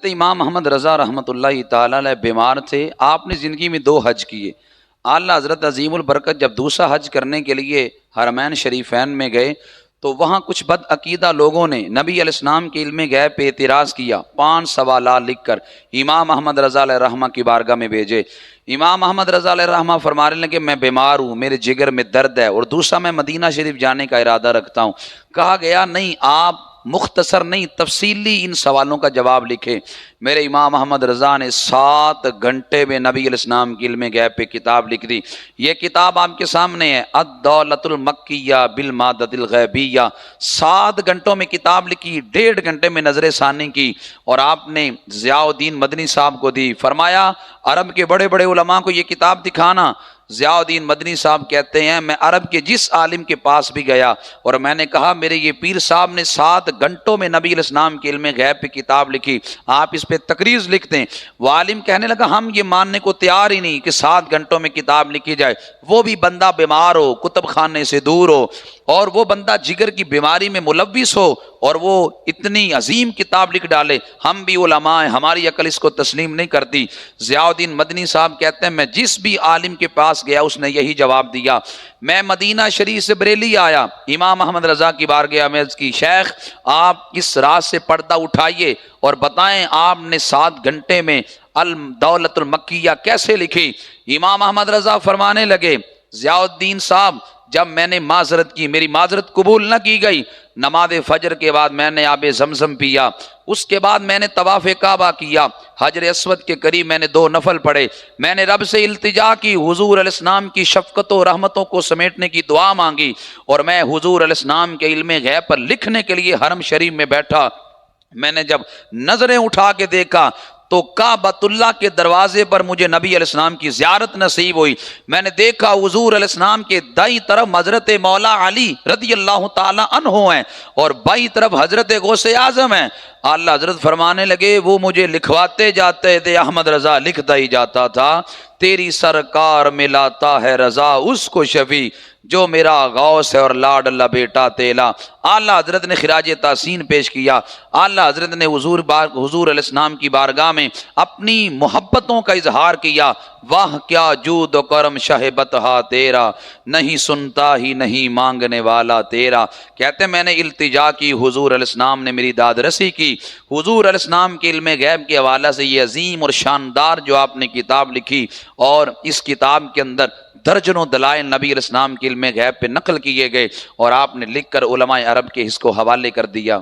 امام محمد رضا رحمۃ اللہ تعالیٰ علیہ بیمار تھے، آپ نے زندگی میں 2 حج کیے۔ اعلیٰ حضرت عظیم البرکت جب دوسرا حج کرنے کے لیے حرمین شریفین میں گئے تو وہاں کچھ بد عقیدہ لوگوں نے نبی علیہ السلام کے علم غیب پہ اعتراض کیا، 5 سوالات لکھ کر امام محمد رضا علیہ رحمہ کی بارگاہ میں بھیجے۔ امام محمد رضا علیہ رحمہ فرمانے لگے میں بیمار ہوں، میرے جگر میں درد ہے، اور دوسرا میں مدینہ شریف جانے کا ارادہ رکھتا ہوں۔ کہا گیا نہیں، آپ مختصر نہیں تفصیلی ان سوالوں کا جواب لکھے۔ میرے امام محمد رضا نے 7 گھنٹے میں نبی علیہ السلام کی علم غیب پہ کتاب لکھ دی۔ یہ کتاب آپ کے سامنے ہے، الدولۃ المکیہ بالمادۃ الغیبیہ۔ 7 گھنٹوں میں کتاب لکھی، 1.5 گھنٹے میں نظر ثانی کی، اور آپ نے ضیاء الدین مدنی صاحب کو دی۔ فرمایا عرب کے بڑے بڑے علماء کو یہ کتاب دکھانا۔ ضیاء الدین مدنی صاحب کہتے ہیں میں عرب کے جس عالم کے پاس بھی گیا اور میں نے کہا میرے یہ پیر صاحب نے 7 گھنٹوں میں نبی علیہ السلام کے علم غیب پہ کتاب لکھی، آپ اس پہ تقریر لکھ دیں۔ وہ عالم کہنے لگا ہم یہ ماننے کو تیار ہی نہیں کہ 7 گھنٹوں میں کتاب لکھی جائے، وہ بھی بندہ بیمار ہو، کتب خانے سے دور ہو، اور وہ بندہ جگر کی بیماری میں ملوث ہو، اور وہ اتنی عظیم کتاب لکھ ڈالے۔ ہم بھی علماء ہیں، ہماری عقل اس کو تسلیم نہیں کرتی۔ ضیاء الدین مدنی صاحب کہتے ہیں میں جس بھی عالم کے پاس گیا اس نے یہی جواب دیا۔ میں مدینہ شریف سے بریلی آیا، امام محمد رضا کی بارگاہ میں عرض کی شیخ آپ اس رات سے پردہ اٹھائیے اور بتائیں آپ نے 7 گھنٹے میں الدولۃ المکیہ کیسے لکھی؟ امام محمد رضا فرمانے لگے ضیاء الدین صاحب جب میں نے معذرت کی، میری معذرت قبول نہ کی گئی، نماز فجر کے بعد میں نے آب زمزم پیا، اس کے بعد میں نے طواف کعبہ کیا، حجر اسود کے قریب میں نے 2 نفل پڑھے، میں نے رب سے التجا کی، حضور علیہ السلام کی شفقت و رحمتوں کو سمیٹنے کی دعا مانگی، اور میں حضور علیہ السلام کے علم غیب پر لکھنے کے لیے حرم شریف میں بیٹھا۔ میں نے جب نظریں اٹھا کے دیکھا تو کعبۃ اللہ کے دروازے پر مجھے نبی علیہ السلام کی زیارت نصیب ہوئی۔ میں نے دیکھا حضور علیہ السلام کے دائیں طرف حضرت مولا علی رضی اللہ تعالی عنہ ہیں اور بائیں طرف حضرت غوث اعظم ہیں۔ اللہ حضرت فرمانے لگے وہ مجھے لکھواتے جاتے تھے، احمد رضا لکھتا ہی جاتا تھا، تیری سرکار ملاتا ہے رضا اس کو شفیع جو میرا غوث ہے اور لاڈ اللہ بیٹا تیلا۔ اعلیٰ حضرت نے خراج تحسین پیش کیا، اعلیٰ حضرت نے حضور علیہ السلام کی بارگاہ میں اپنی محبتوں کا اظہار کیا۔ واہ کیا جود و کرم شہ بطحا تیرا، نہیں سنتا ہی نہیں مانگنے والا تیرا۔ کہتے میں نے التجا کی، حضور علیہ السلام نے میری داد رسی کی۔ حضور علیہ السلام کے علم غیب کے حوالے سے یہ عظیم اور شاندار جو آپ نے کتاب لکھی، اور اس کتاب کے اندر درجنوں دلائل نبی علیہ السلام کے علم غیب پہ نقل کیے گئے، اور آپ نے لکھ کر علماء عرب کے اس کو حوالے کر دیا۔